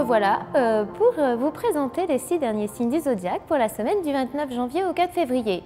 revoilà pour vous présenter les 6 derniers signes du zodiaque pour la semaine du 29 janvier au 4 février.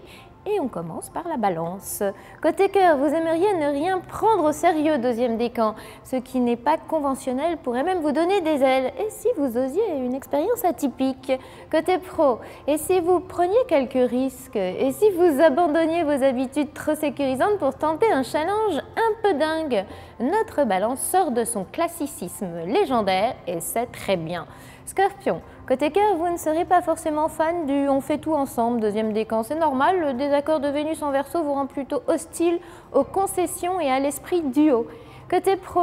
Et on commence par la balance. Côté cœur, vous aimeriez ne rien prendre au sérieux, deuxième décan. Ce qui n'est pas conventionnel pourrait même vous donner des ailes. Et si vous osiez une expérience atypique? Côté pro, et si vous preniez quelques risques? Et si vous abandonniez vos habitudes trop sécurisantes pour tenter un challenge un peu dingue? Notre balance sort de son classicisme légendaire et c'est très bien. Scorpion, côté cœur, vous ne serez pas forcément fan du « on fait tout ensemble » deuxième décan. C'est normal, le désaccord de Vénus en Verseau vous rend plutôt hostile aux concessions et à l'esprit duo. Côté pro,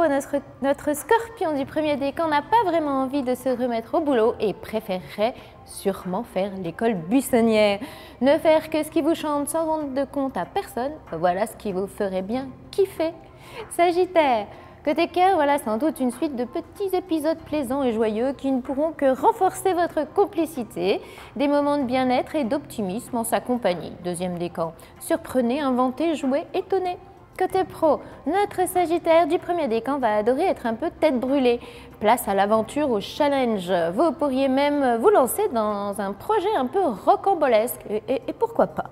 notre scorpion du premier décan n'a pas vraiment envie de se remettre au boulot et préférerait sûrement faire l'école buissonnière. Ne faire que ce qui vous chante sans rendre de compte à personne, voilà ce qui vous ferait bien kiffer. Sagittaire, côté cœur, voilà sans doute une suite de petits épisodes plaisants et joyeux qui ne pourront que renforcer votre complicité, des moments de bien-être et d'optimisme en sa compagnie. Deuxième décan, surprenez, inventez, jouez, étonnez. Côté pro, notre Sagittaire du premier décan va adorer être un peu tête brûlée. Place à l'aventure, au challenge. Vous pourriez même vous lancer dans un projet un peu rocambolesque. Et pourquoi pas?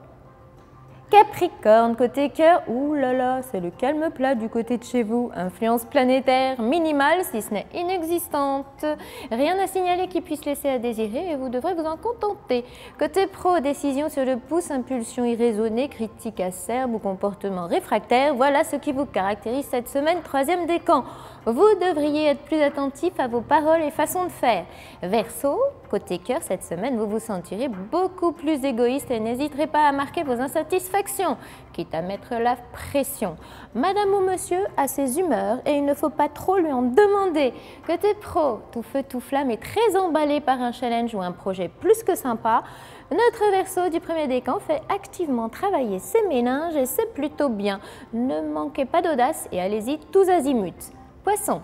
Capricorne, côté cœur, ouh là là, c'est le calme plat du côté de chez vous. Influence planétaire minimale, si ce n'est inexistante. Rien à signaler qui puisse laisser à désirer et vous devrez vous en contenter. Côté pro, décision sur le pouce, impulsion irraisonnée, critique acerbe ou comportement réfractaire, voilà ce qui vous caractérise cette semaine, troisième décan. Vous devriez être plus attentif à vos paroles et façons de faire. Verseau, côté cœur, cette semaine, vous vous sentirez beaucoup plus égoïste et n'hésiterez pas à marquer vos insatisfactions, quitte à mettre la pression. Madame ou monsieur a ses humeurs et il ne faut pas trop lui en demander. Côté pro, tout feu tout flamme est très emballé par un challenge ou un projet plus que sympa. Notre Verseau du premier décan fait activement travailler ses méninges et c'est plutôt bien. Ne manquez pas d'audace et allez-y tous azimuts. Poisson,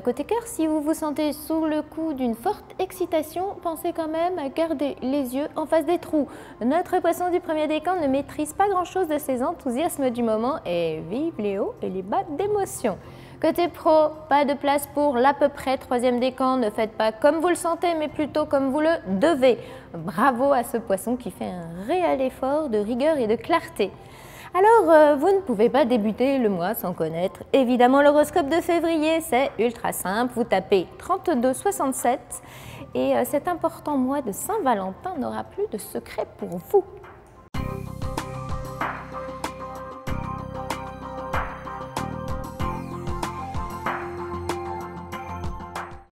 côté cœur, si vous vous sentez sous le coup d'une forte excitation, pensez quand même à garder les yeux en face des trous. Notre poisson du premier décan ne maîtrise pas grand-chose de ses enthousiasmes du moment et vive les hauts et les bas d'émotion. Côté pro, pas de place pour l'à peu près troisième décan, ne faites pas comme vous le sentez mais plutôt comme vous le devez. Bravo à ce poisson qui fait un réel effort de rigueur et de clarté. Alors, vous ne pouvez pas débuter le mois sans connaître évidemment l'horoscope de février, c'est ultra simple, vous tapez 3267 et cet important mois de Saint-Valentin n'aura plus de secret pour vous.